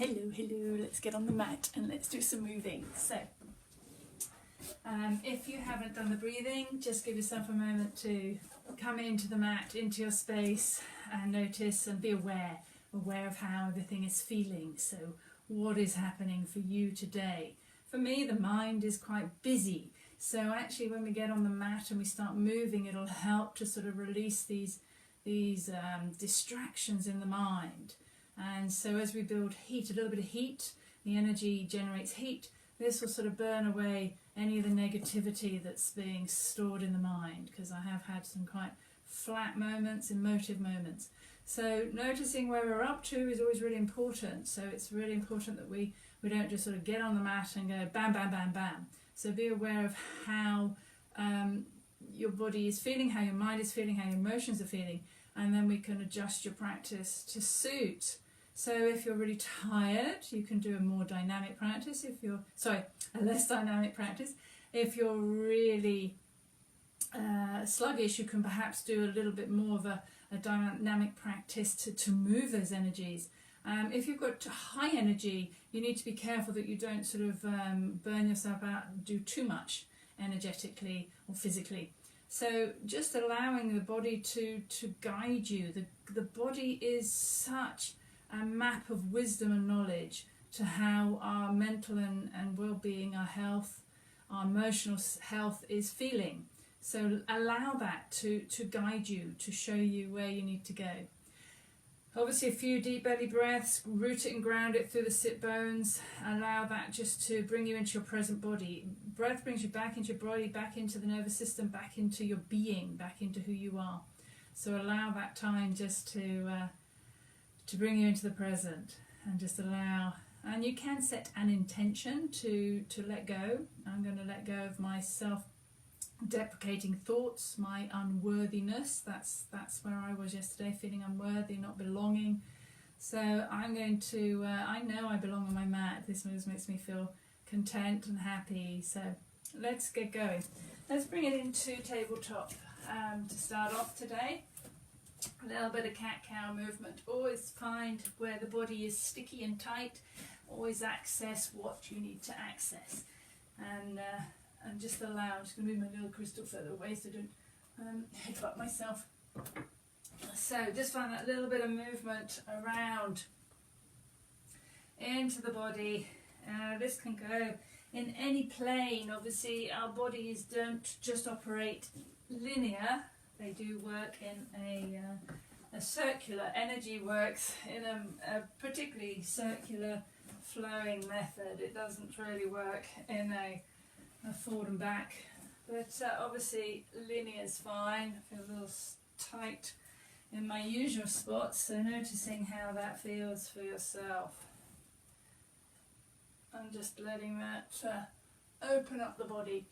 Hello, let's get on the mat and let's do some moving. So, if you haven't done the breathing, just give yourself a moment to come into the mat, into your space, and notice and be aware of how everything is feeling. So, what is happening for you today? For me, the mind is quite busy. So actually, when we get on the mat and we start moving, it'll help to sort of release these distractions in the mind. And so as we build heat, a little bit of heat, the energy generates heat. This will sort of burn away any of the negativity that's being stored in the mind, because I have had some quite flat moments, emotive moments. So noticing where we're up to is always really important. So it's really important that we don't just sort of get on the mat and go bam, bam, bam, bam. So be aware of how your body is feeling, how your mind is feeling, how your emotions are feeling, and then we can adjust your practice to suit. So if you're really tired, you can do a more dynamic practice. A less dynamic practice. If you're really sluggish, you can perhaps do a little bit more of a dynamic practice to move those energies. If you've got high energy, you need to be careful that you don't sort of burn yourself out and do too much energetically or physically. So just allowing the body to guide you. The body is such a map of wisdom and knowledge to how our mental and well-being, our health, our emotional health is feeling. So allow that to guide you, to show you where you need to go. Obviously a few deep belly breaths, root it and ground it through the sit bones. Allow that just to bring you into your present body. Breath brings you back into your body, back into the nervous system, back into your being, back into who you are. So allow that time just to bring you into the present, and just allow. And you can set an intention to let go. I'm going to let go of my self-deprecating thoughts, my unworthiness. That's where I was yesterday, feeling unworthy, not belonging. So I'm going to, I know I belong on my mat. This makes me feel content and happy. So let's get going. Let's bring it into tabletop to start off today. A little bit of cat-cow movement. Always find where the body is sticky and tight. Always access what you need to access. And just allow. I'm just going to move my little crystal further away so I don't headbutt myself. So just find that little bit of movement around into the body. This can go in any plane. Obviously our bodies don't just operate linear. They do work in a circular. Energy works in a particularly circular flowing method. It doesn't really work in a forward and back. But obviously linear is fine. I feel a little tight in my usual spots. So noticing how that feels for yourself. And just letting that open up the body.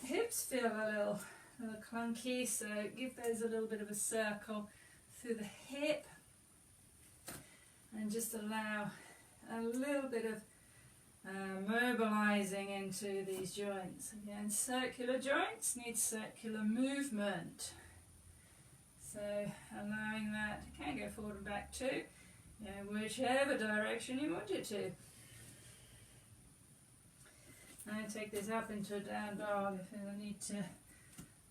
Hips feel a little clunky, so give those a little bit of a circle through the hip, and just allow a little bit of mobilizing into these joints. Again, circular joints need circular movement, so allowing that. You can go forward and back too, whichever direction you want it to. And take this up into a down dog if I need to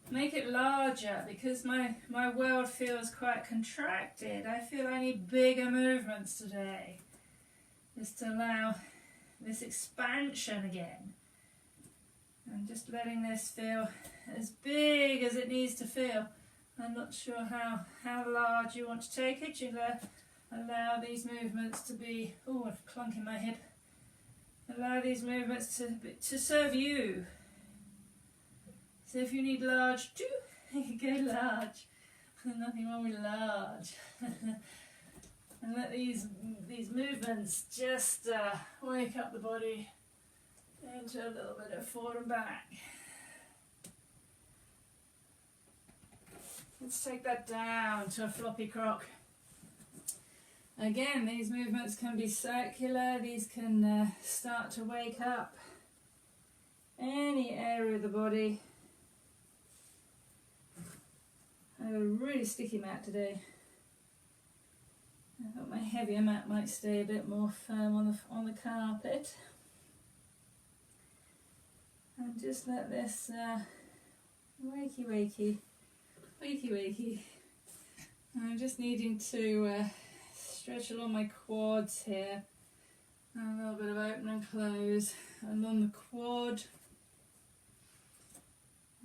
make it larger, because my world feels quite contracted. I feel I need bigger movements today, just to allow this expansion again, and just letting this feel as big as it needs to feel. I'm not sure how large you want to take it. You allow these movements to be, a clunk in my hip. Allow these movements to serve you. So if you need large too, you can go large. Nothing wrong with large. And let these movements just wake up the body into a little bit of forward and back. Let's take that down to a floppy croc. Again, these movements can be circular. These can start to wake up any area of the body. I have a really sticky mat today. I thought my heavier mat might stay a bit more firm on the carpet. And just let this wakey. I'm just needing to stretch along my quads here. And a little bit of open and close along the quad.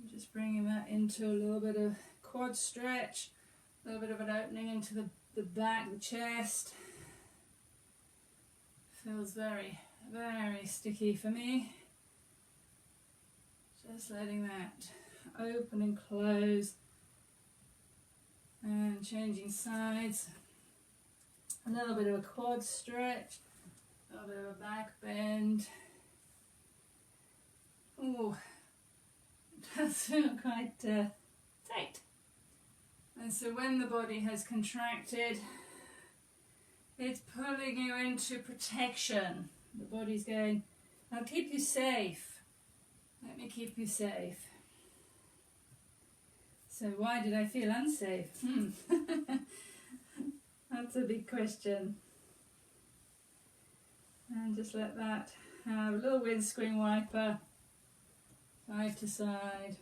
I'm just bringing that into a little bit of quad stretch, a little bit of an opening into the back, the chest. Feels very, very sticky for me. Just letting that open and close and changing sides. A little bit of a quad stretch, a little bit of a back bend. Oh, it does feel quite tight. And so when the body has contracted, it's pulling you into protection. The body's going, I'll keep you safe. Let me keep you safe. So why did I feel unsafe? That's a big question. And just let that have a little windscreen wiper, side to side.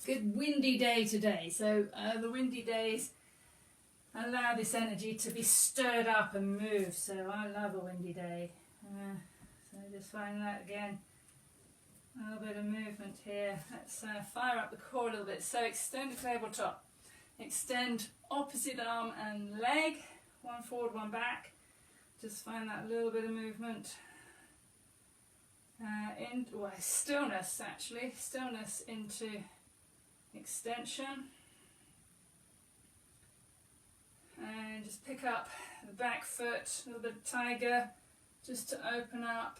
Good windy day today, so the windy days allow this energy to be stirred up and moved, so I love a windy day. So just find that again. A little bit of movement here. Let's fire up the core a little bit. So extend the tabletop. Extend opposite arm and leg. One forward, one back. Just find that little bit of movement. Stillness actually. Stillness into extension. And just pick up the back foot. A little bit of tiger. Just to open up.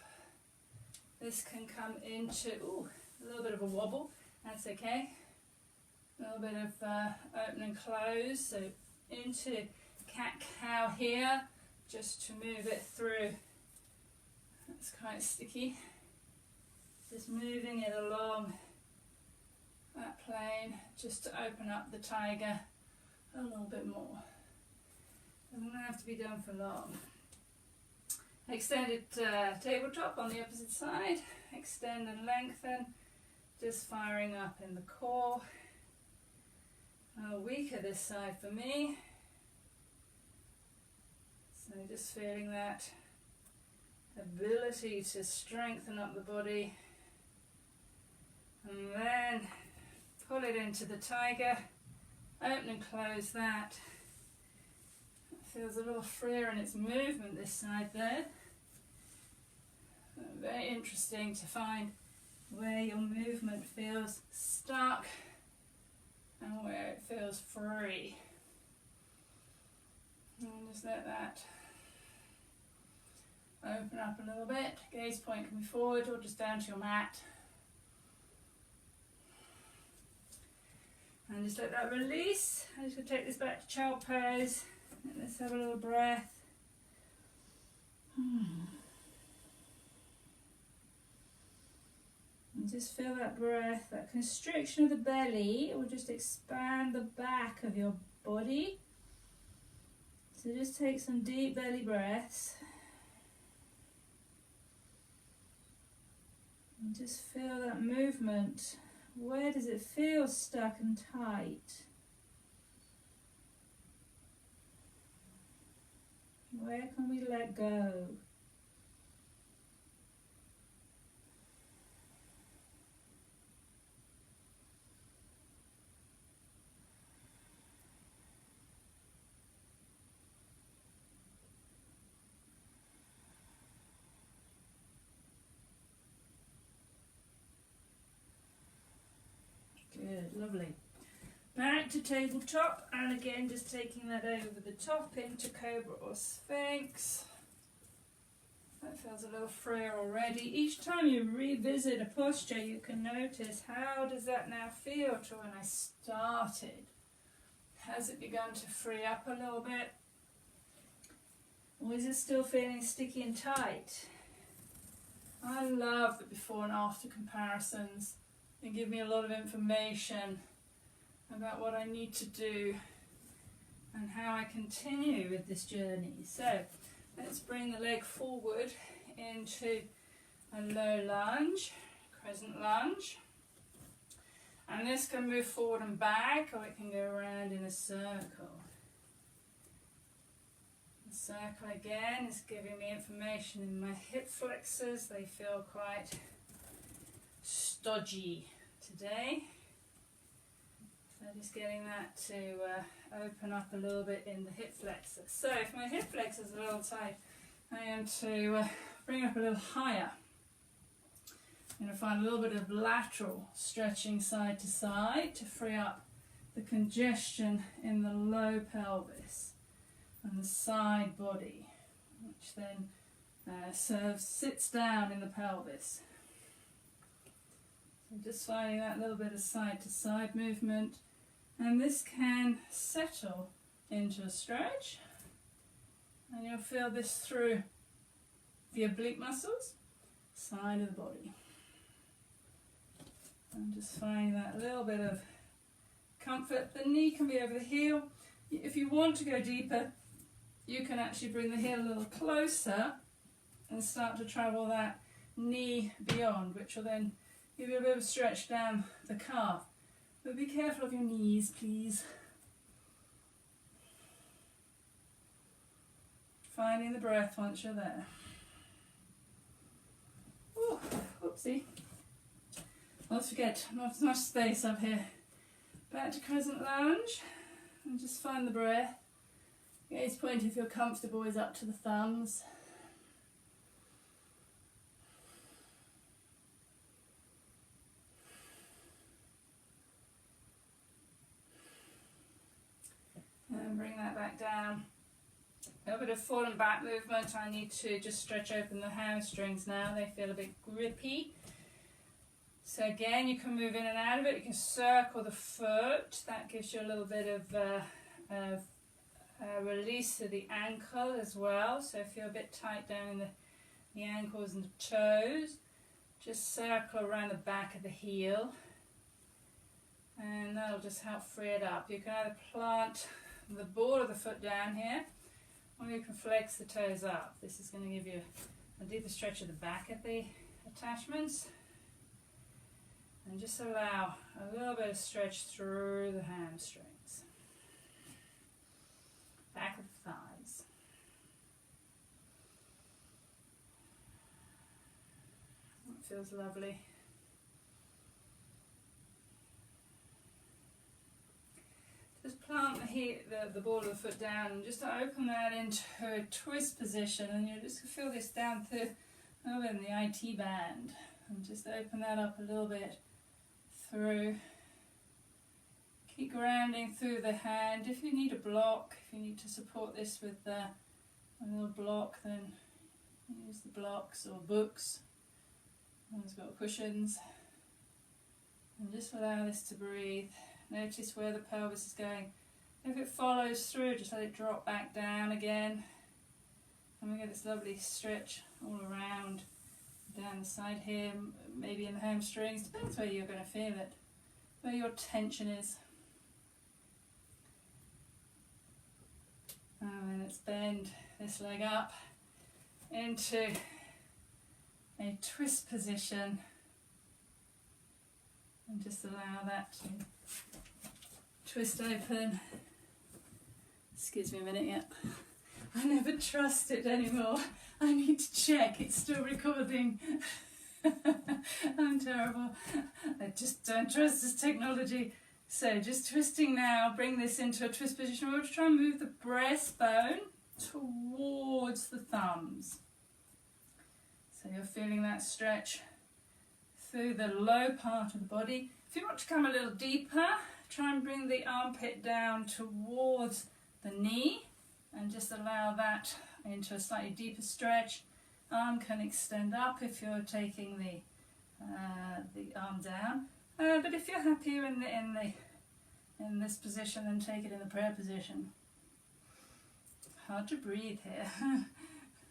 This can come into a little bit of a wobble, that's okay. A little bit of open and close, so into cat-cow here, just to move it through. That's quite sticky. Just moving it along that plane, just to open up the tiger a little bit more. Doesn't have to be done for long. Extended tabletop on the opposite side, extend and lengthen, just firing up in the core. Weaker this side for me, so just feeling that ability to strengthen up the body, and then pull it into the tiger, open and close that. Feels a little freer in its movement this side there. Very interesting to find where your movement feels stuck and where it feels free. And just let that open up a little bit. Gaze point can be forward or just down to your mat. And just let that release. I'm just going to take this back to child pose. Let's have a little breath. And just feel that breath, that constriction of the belly. It will just expand the back of your body. So just take some deep belly breaths. And just feel that movement. Where does it feel stuck and tight? Where can we let go? Good, lovely. Back to tabletop, and again just taking that over the top into Cobra or Sphinx. That feels a little freer already. Each time you revisit a posture, you can notice, how does that now feel to when I started? Has it begun to free up a little bit? Or is it still feeling sticky and tight? I love the before and after comparisons. They give me a lot of information about what I need to do and how I continue with this journey. So let's bring the leg forward into a low lunge, crescent lunge. And this can move forward and back, or it can go around in a circle. The circle again is giving me information in my hip flexors. They feel quite stodgy today. So just getting that to open up a little bit in the hip flexors. So if my hip flexors are a little tight, I am to bring it up a little higher. I'm going to find a little bit of lateral stretching side to side to free up the congestion in the low pelvis and the side body, which then sits down in the pelvis. So just finding that little bit of side to side movement, and this can settle into a stretch, and you'll feel this through the oblique muscles, side of the body. And just finding that little bit of comfort. The knee can be over the heel. If you want to go deeper, you can actually bring the heel a little closer and start to travel that knee beyond, which will then give you a bit of a stretch down the calf. But be careful of your knees, please. Finding the breath once you're there. Ooh, oopsie. Let's forget, not much space up here. Back to crescent lunge, and just find the breath. Gaze point, if you're comfortable, is up to the thumbs. And bring that back down. A little bit of forward back movement. I need to just stretch open the hamstrings now. They feel a bit grippy. So again, you can move in and out of it. You can circle the foot. That gives you a little bit of release to the ankle as well. So if you're a bit tight down in the ankles and the toes, just circle around the back of the heel, and that'll just help free it up. You can either plant the ball of the foot down here, or you can flex the toes up. This is going to give you a deeper stretch of the back of the attachments. And just allow a little bit of stretch through the hamstrings, back of the thighs. It feels lovely. Just plant the ball of the foot down and just open that into a twist position, and you just feel this down through over in the IT band, and just open that up a little bit through. Keep grounding through the hand. If you need a block, if you need to support this with a little block, then use the blocks or books. One's got cushions. And just allow this to breathe. Notice where the pelvis is going. If it follows through, just let it drop back down again. And we get this lovely stretch all around, down the side here, maybe in the hamstrings. Depends where you're going to feel it, where your tension is. And then let's bend this leg up into a twist position, and just allow that to twist open. Excuse me a minute, yeah. I never trust it anymore. I need to check it's still recording. I'm terrible. I just don't trust this technology. So just twisting now, bring this into a twist position. We're going to try and move the breastbone towards the thumbs. So you're feeling that stretch through the low part of the body. If you want to come a little deeper, try and bring the armpit down towards the knee and just allow that into a slightly deeper stretch. Arm can extend up if you're taking the arm down. But if you're happier in this position, then take it in the prayer position. Hard to breathe here.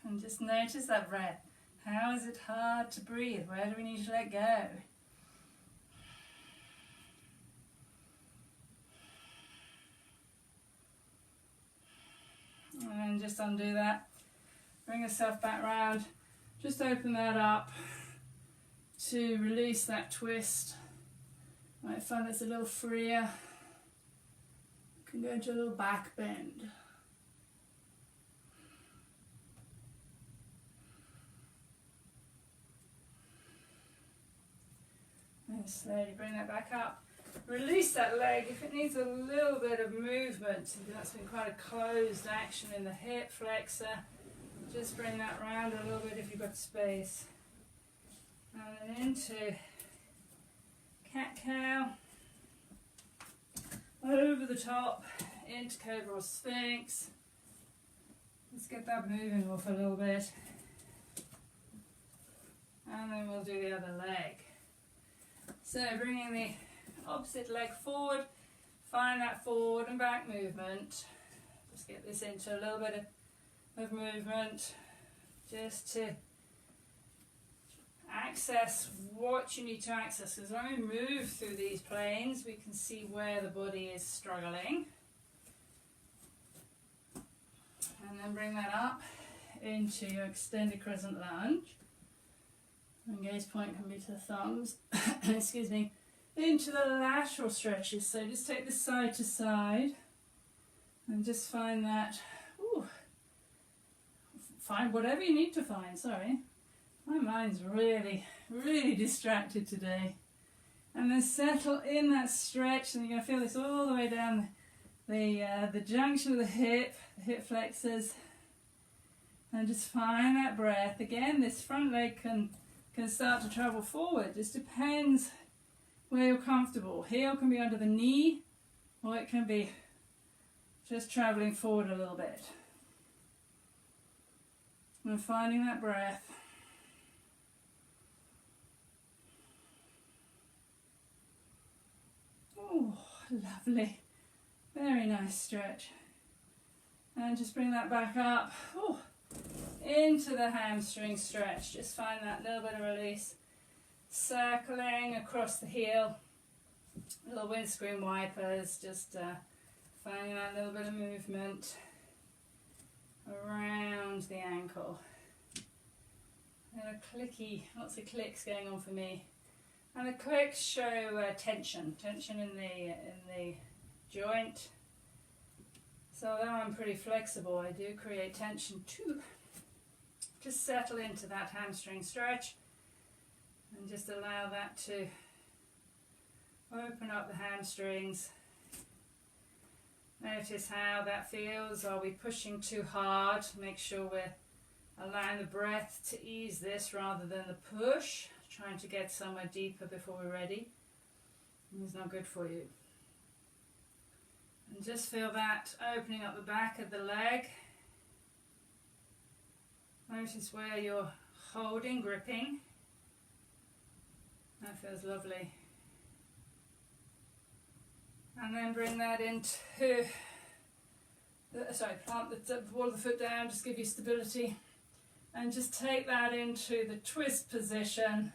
And just notice that breath. How is it hard to breathe? Where do we need to let go? just undo that. Bring yourself back round. Just open that up to release that twist. Might find it's a little freer. You can go into a little back bend. And slowly bring that back up. Release that leg if it needs a little bit of movement. That's been quite a closed action in the hip flexor. Just bring that round a little bit if you've got space. And then into cat-cow. Over the top, into cobra or sphinx. Let's get that moving off a little bit. And then we'll do the other leg. So bringing the opposite leg forward, find that forward and back movement. Just get this into a little bit of movement, just to access what you need to access. Because when we move through these planes, we can see where the body is struggling. And then bring that up into your extended crescent lunge. And gaze point can be to the thumbs. Excuse me. Into the lateral stretches. So just take this side to side and just find that. Ooh, find whatever you need to find. Sorry, my mind's really distracted today. And then settle in that stretch, and you're going to feel this all the way down the junction of the hip flexors, and just find that breath. Again, this front leg can start to travel forward. Just depends where you're comfortable. Heel can be under the knee, or it can be just traveling forward a little bit. And finding that breath. Oh, lovely. Very nice stretch. And just bring that back up. Oh, into the hamstring stretch. Just find that little bit of release. Circling across the heel. Little windscreen wipers. Just finding that little bit of movement around the ankle. And a clicky, lots of clicks going on for me. And the clicks show tension in the joint. So although I'm pretty flexible, I do create tension too. Just settle into that hamstring stretch and just allow that to open up the hamstrings. Notice how that feels. Are we pushing too hard? Make sure we're allowing the breath to ease this rather than the push. Trying to get somewhere deeper before we're ready. It's not good for you. And just feel that opening up the back of the leg. Notice where you're holding, gripping. That feels lovely. And then bring that into, plant the ball of the foot down, just give you stability. And just take that into the twist position.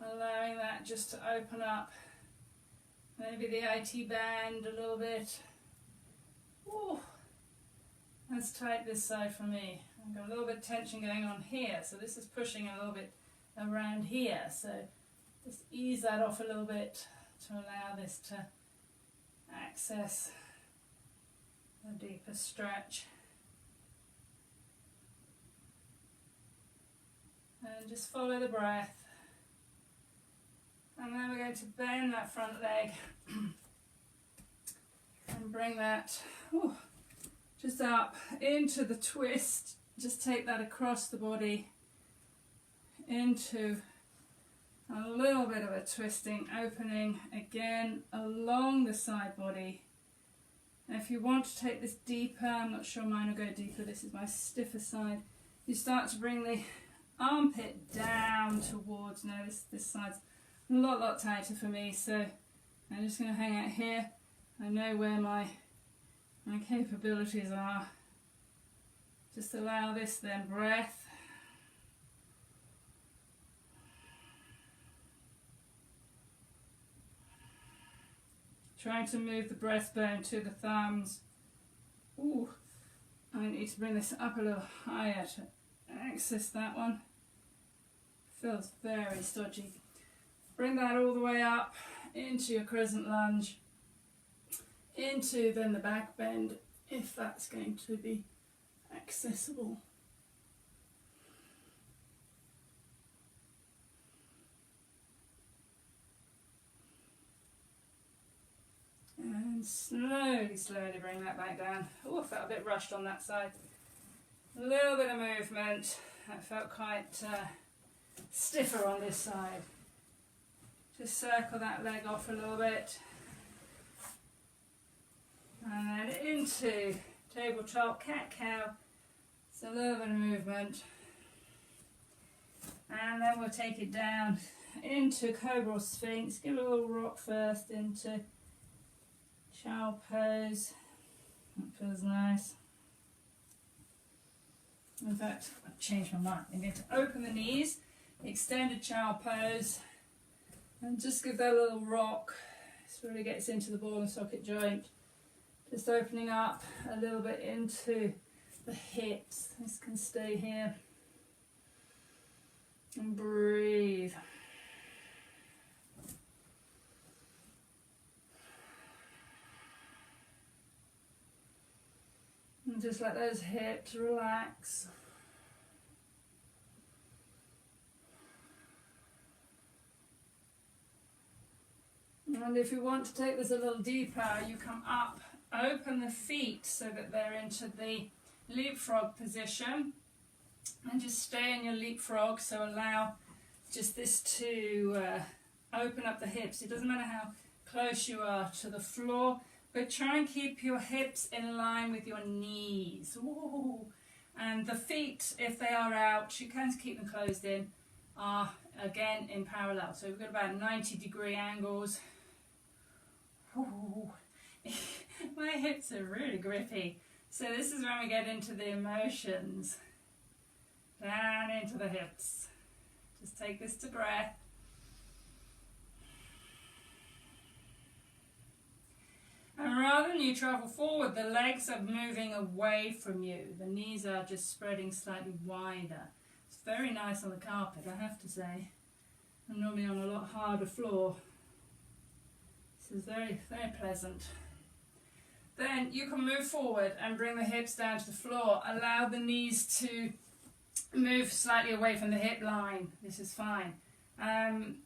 Allowing that just to open up. Maybe the IT band a little bit. Ooh. Let's tighten this side for me. I've got a little bit of tension going on here, so this is pushing a little bit around here. So just ease that off a little bit to allow this to access a deeper stretch. And just follow the breath. And then we're going to bend that front leg and bring that just up into the twist. Just take that across the body into a little bit of a twisting opening again along the side body. And if you want to take this deeper, I'm not sure mine will go deeper, this is my stiffer side, you start to bring the armpit down towards, no, this side's a lot tighter for me, so I'm just going to hang out here. I know where my capabilities are. Just allow this then, breath. Trying to move the breastbone to the thumbs. Ooh, I need to bring this up a little higher to access that one. Feels very stodgy. Bring that all the way up into your crescent lunge, into then the back bend, if that's going to be accessible. And slowly, slowly bring that back down. Oh, I felt a bit rushed on that side. A little bit of movement. That felt quite stiffer on this side. Just circle that leg off a little bit. And then into tabletop cat-cow. So a little bit of movement. And then we'll take it down into Cobra or Sphinx. Give it a little rock first into Child pose. That feels nice. In fact, I've changed my mind. I'm going to open the knees, extended child pose, and just give that a little rock. This really gets into the ball and socket joint. Just opening up a little bit into the hips. This can stay here. And breathe. And just let those hips relax. And if you want to take this a little deeper, you come up, open the feet so that they're into the leapfrog position. And just stay in your leapfrog, so allow just this to open up the hips. It doesn't matter how close you are to the floor, but try and keep your hips in line with your knees. Ooh. And the feet, if they are out, you can keep them closed in, are again in parallel. So we've got about 90-degree angles. Ooh. My hips are really grippy. So this is when we get into the emotions. Down into the hips. Just take this to breath. And rather than you travel forward, the legs are moving away from you. The knees are just spreading slightly wider. It's very nice on the carpet, I have to say. I'm normally on a lot harder floor. This is very, very pleasant. Then you can move forward and bring the hips down to the floor. Allow the knees to move slightly away from the hip line. This is fine.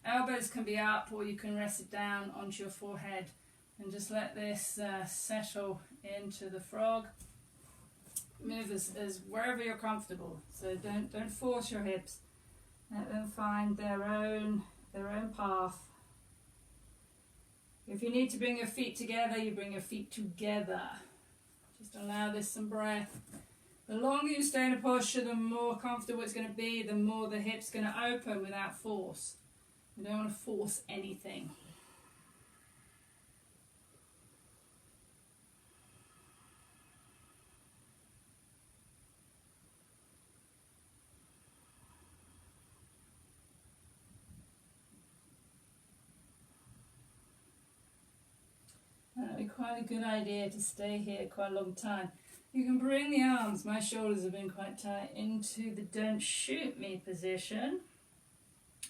Elbows can be up, or you can rest it down onto your forehead. And just let this settle into the frog. Move as wherever you're comfortable. So don't force your hips. Let them find their own path. If you need to bring your feet together, you bring your feet together. Just allow this some breath. The longer you stay in a posture, the more comfortable it's going to be, the more the hip's going to open without force. You don't want to force anything. That would be quite a good idea to stay here quite a long time. You can bring the arms, my shoulders have been quite tight, into the don't shoot me position.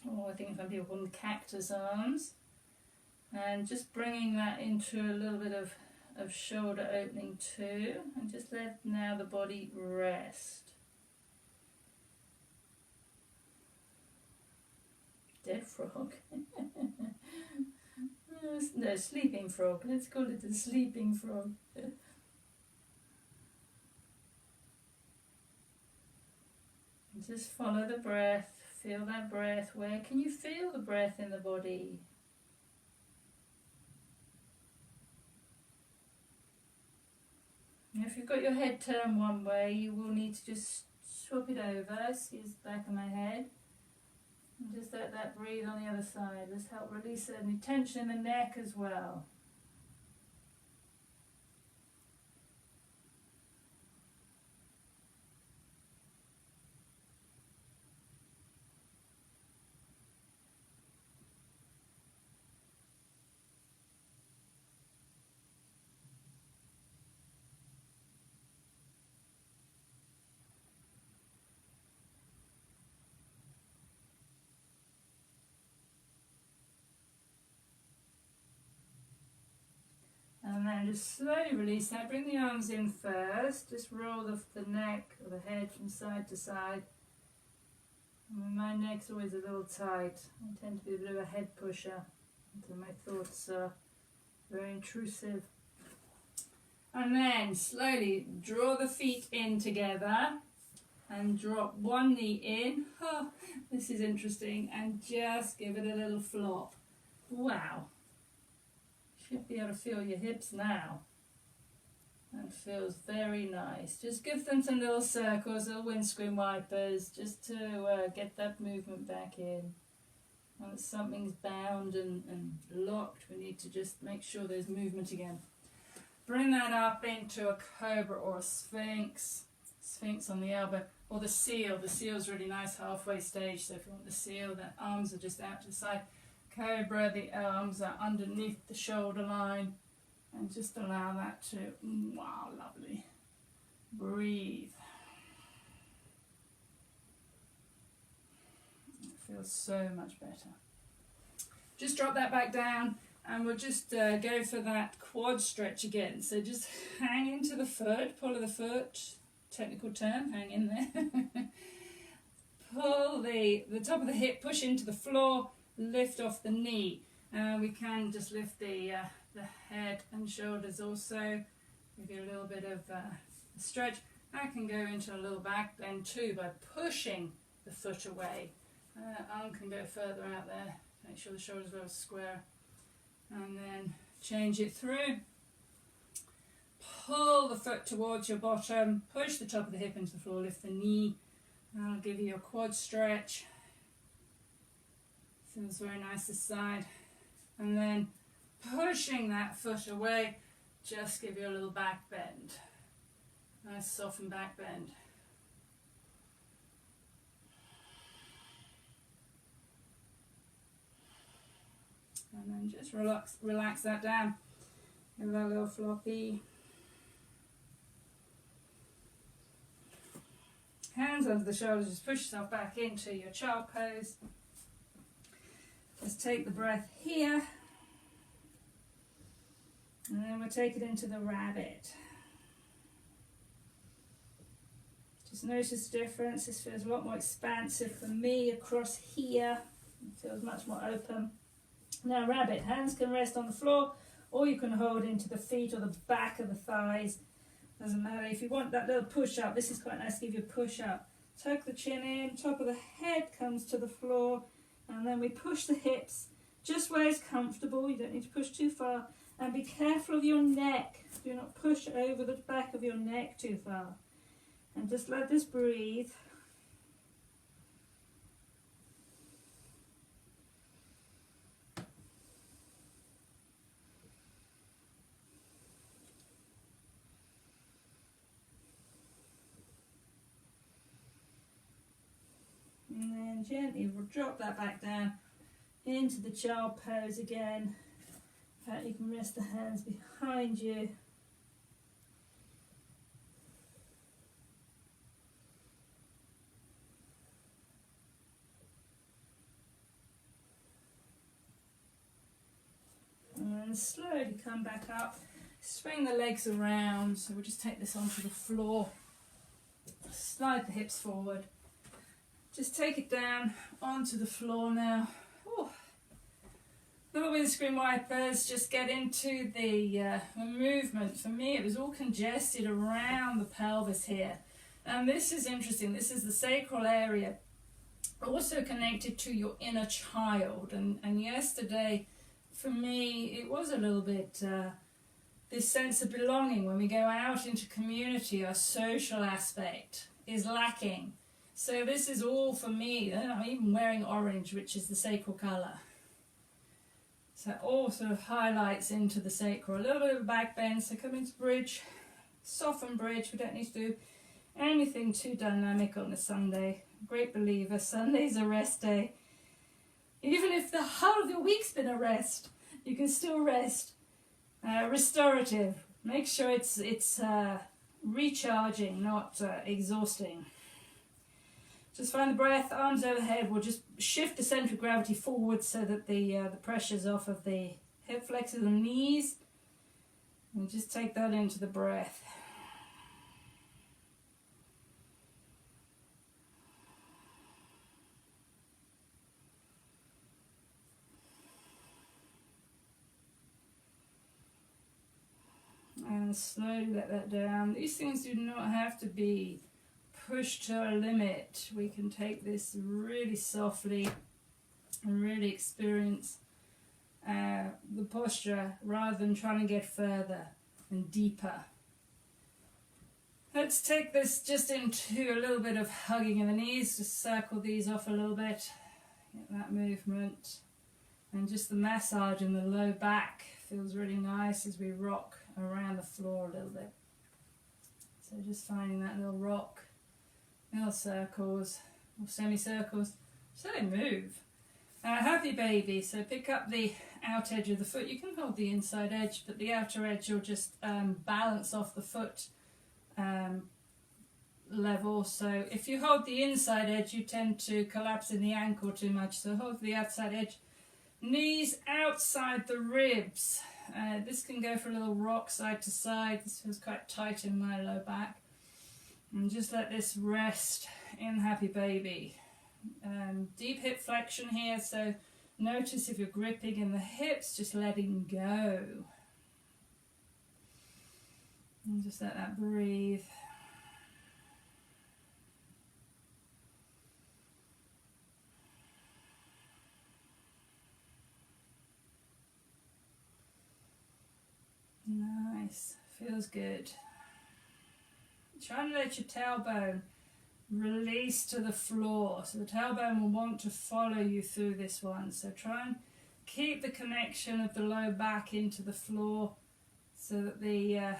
Or I think some people call them cactus arms. And just bringing that into a little bit of shoulder opening too. And just let now the body rest. Dead frog. No, sleeping frog. Let's call it a sleeping frog. Just follow the breath. Feel that breath. Where can you feel the breath in the body? If you've got your head turned one way, you will need to just swap it over. Excuse the back of my head. And just let that breathe on the other side. Let's help release any tension in the neck as well. just slowly release that. Bring the arms in first. Just roll the neck or the head from side to side. My neck's always a little tight. I tend to be a bit of a head pusher, so my thoughts are very intrusive. And then slowly draw the feet in together and drop one knee in. Oh, this is interesting. And just give it a little flop. Wow. Should be able to feel your hips now. That feels very nice. Just give them some little circles, little windscreen wipers, just to get that movement back in. Once something's bound and locked, we need to just make sure there's movement again. Bring that up into a cobra or a sphinx. Sphinx on the elbow. Or the seal. The seal's really nice halfway stage, so if you want the seal, the arms are just out to the side. Cobra, the arms are underneath the shoulder line. And just allow that to, wow, lovely. Breathe. It feels so much better. Just drop that back down and we'll just go for that quad stretch again. So just hang into the foot, pull of the foot, technical term, hang in there. Pull the top of the hip, push into the floor, lift off the knee. We can just lift the head and shoulders also. Give you a little bit of stretch. I can go into a little back bend too by pushing the foot away. Arm can go further out there. Make sure the shoulders are a little square. And then change it through. Pull the foot towards your bottom. Push the top of the hip into the floor. Lift the knee. That'll give you a quad stretch. Feels very nice this side. And then pushing that foot away, just give you a little back bend. Nice softened back bend. And then just relax that down. Give that a little floppy. Hands under the shoulders, just push yourself back into your child pose. Just take the breath here. And then we'll take it into the rabbit. Just notice the difference. This feels a lot more expansive for me across here. It feels much more open. Now rabbit, hands can rest on the floor or you can hold into the feet or the back of the thighs. Doesn't matter. If you want that little push up, this is quite nice to give you a push up. Tuck the chin in, top of the head comes to the floor, and then we push the hips just where it's comfortable. You don't need to push too far. And be careful of your neck. Do not push over the back of your neck too far. And just let this breathe. And then gently drop that back down into the child pose again. In fact, you can rest the hands behind you. And slowly come back up. Swing the legs around. So we'll just take this onto the floor. Slide the hips forward. Just take it down onto the floor now. Ooh. Little windscreen wipers, just get into the movement. For me, it was all congested around the pelvis here. And this is interesting. This is the sacral area, also connected to your inner child. And yesterday, for me, it was a little bit this sense of belonging. When we go out into community, our social aspect is lacking. So this is all for me. I'm even wearing orange, which is the sacral colour. So it all sort of highlights into the sacral. A little bit of a back bend, so come into bridge, soften bridge. We don't need to do anything too dynamic on a Sunday. Great believer, Sunday's a rest day. Even if the whole of your week's been a rest, you can still rest. Restorative. Make sure it's recharging, not exhausting. Just find the breath, arms overhead. We'll just shift the centre of gravity forward so that the pressure's off of the hip flexors and knees. And just take that into the breath. And slowly let that down. These things do not have to be pushed to a limit. We can take this really softly and really experience the posture rather than trying to get further and deeper. Let's take this just into a little bit of hugging in the knees. Just circle these off a little bit. Get that movement. And just the massage in the low back feels really nice as we rock around the floor a little bit. So just finding that little rock, little circles or semicircles, so they move. Happy baby, so pick up the out edge of the foot. You can hold the inside edge, but the outer edge will just balance off the foot level. So if you hold the inside edge, you tend to collapse in the ankle too much. So hold the outside edge. Knees outside the ribs. This can go for a little rock side to side. This feels quite tight in my low back. And just let this rest in happy baby. Deep hip flexion here, so notice if you're gripping in the hips, just letting go. And just let that breathe. Nice, feels good. Try and let your tailbone release to the floor. So the tailbone will want to follow you through this one. So try and keep the connection of the low back into the floor so that the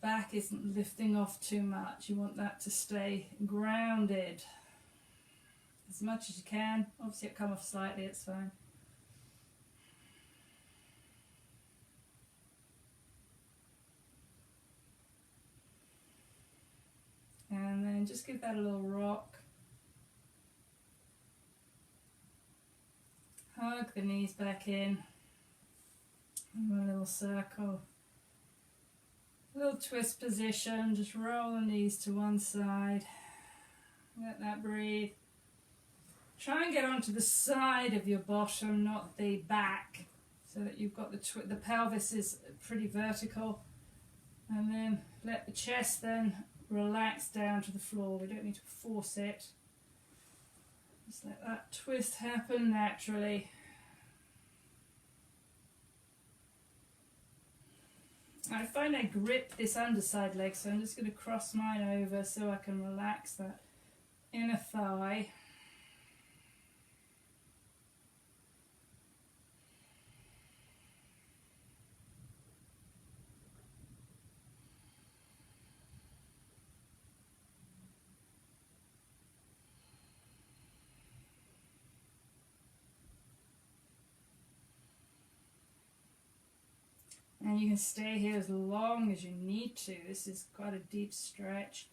back isn't lifting off too much. You want that to stay grounded as much as you can. Obviously it'll come off slightly, it's fine. And then just give that a little rock. Hug the knees back in. And a little circle. A little twist position. Just roll the knees to one side. Let that breathe. Try and get onto the side of your bottom, not the back, so that you've got the pelvis is pretty vertical. And then let the chest then relax down to the floor. We don't need to force it. Just let that twist happen naturally. I find I grip this underside leg, so I'm just going to cross mine over so I can relax that inner thigh. And you can stay here as long as you need to. This is quite a deep stretch.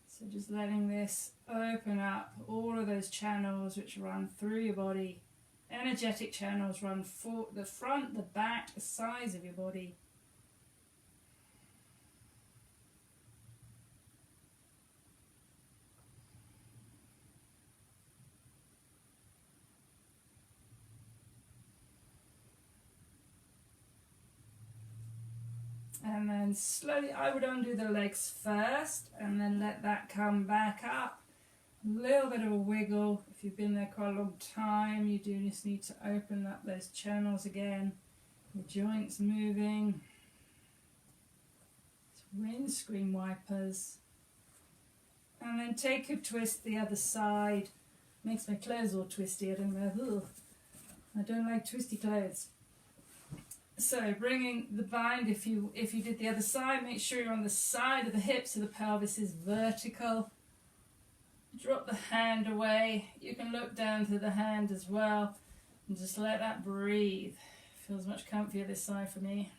So just letting this open up all of those channels which run through your body. Energetic channels run for the front, the back, the sides of your body. And then slowly, I would undo the legs first and then let that come back up. A little bit of a wiggle. If you've been there quite a long time, you do just need to open up those channels again. The joints moving. It's windscreen wipers. And then take a twist the other side. Makes my clothes all twisty. I don't know. Ugh. I don't like twisty clothes. So bringing the bind, if you did the other side, make sure you're on the side of the hips so the pelvis is vertical. Drop the hand away. You can look down to the hand as well and just let that breathe. Feels much comfier this side for me.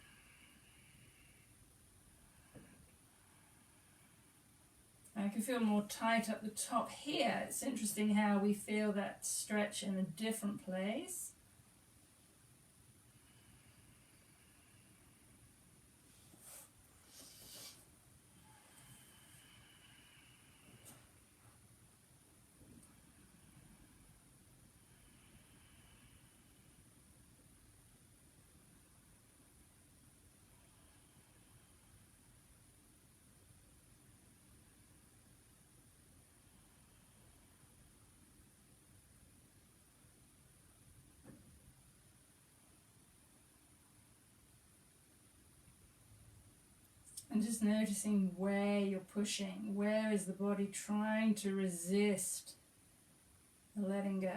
I can feel more tight up the top here. It's interesting how we feel that stretch in a different place. And just noticing where you're pushing. Where is the body trying to resist letting go?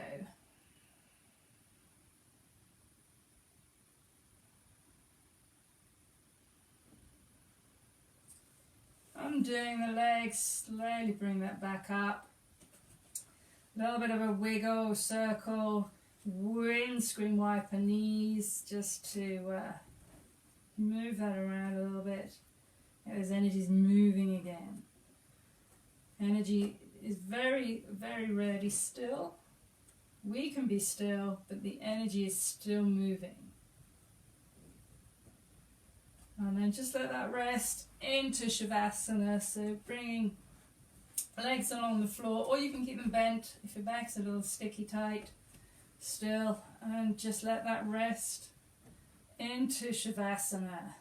Undoing the legs, slowly bring that back up. A little bit of a wiggle, circle, windscreen wiper knees, just to move that around a little bit. Get those energies moving again. Energy is very, very rarely still. We can be still, but the energy is still moving. And then just let that rest into Shavasana. So bringing legs along the floor, or you can keep them bent if your back's a little sticky tight still. And just let that rest into Shavasana.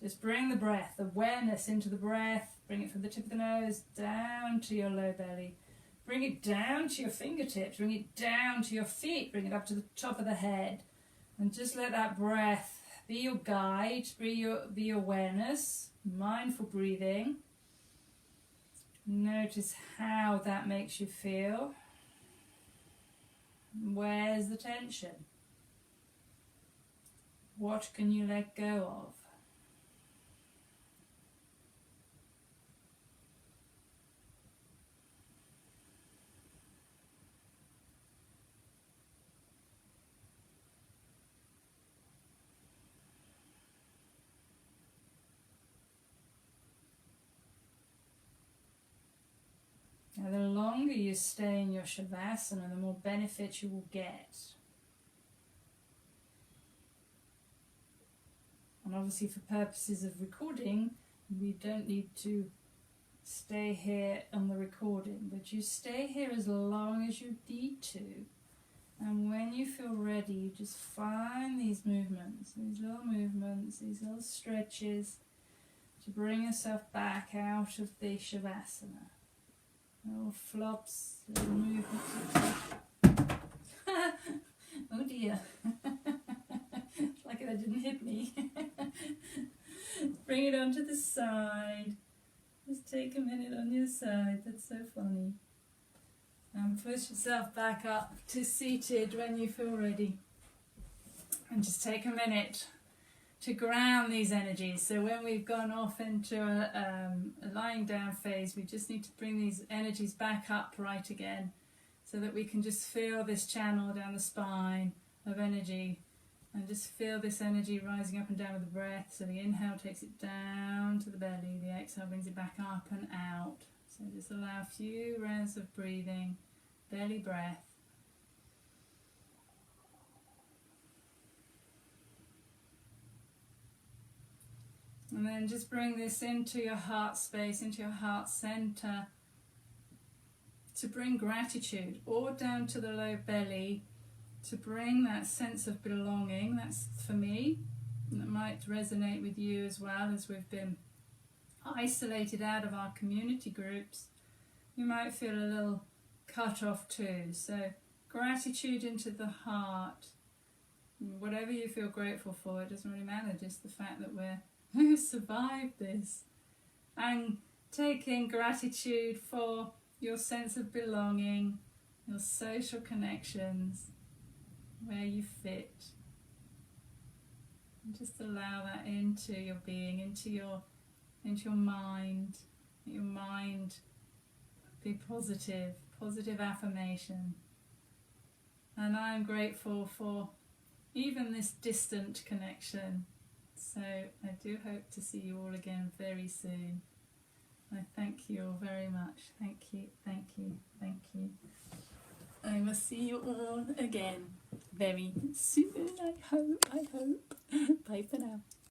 Just bring the breath, awareness into the breath. Bring it from the tip of the nose down to your low belly. Bring it down to your fingertips. Bring it down to your feet. Bring it up to the top of the head. And just let that breath be your guide, be awareness, mindful breathing. Notice how that makes you feel. Where's the tension? What can you let go of? Now, the longer you stay in your Shavasana, the more benefit you will get. And obviously, for purposes of recording, we don't need to stay here on the recording, but you stay here as long as you need to. And when you feel ready, you just find these movements, these little stretches to bring yourself back out of the Shavasana. Little flops, little movements. Oh dear. Lucky that didn't hit me. Bring it onto the side. Just take a minute on your side. That's so funny. And push yourself back up to seated when you feel ready. And just take a minute to ground these energies. So when we've gone off into a lying down phase, we just need to bring these energies back upright again so that we can just feel this channel down the spine of energy and just feel this energy rising up and down with the breath. So the inhale takes it down to the belly, the exhale brings it back up and out. So just allow a few rounds of breathing, belly breath. And then just bring this into your heart space, into your heart center, to bring gratitude, or down to the low belly, to bring that sense of belonging. That's for me, and that might resonate with you as well, as we've been isolated out of our community groups. You might feel a little cut off too. So gratitude into the heart. Whatever you feel grateful for, it doesn't really matter, just the fact that we've survived this. And taking gratitude for your sense of belonging, your social connections, where you fit. And just allow that into your being, into your mind. Let your mind be positive affirmation. And I'm grateful for even this distant connection. So I do hope to see you all again very soon. I thank you all very much. Thank you, thank you, thank you. I will see you all again very soon, I hope. Bye for now.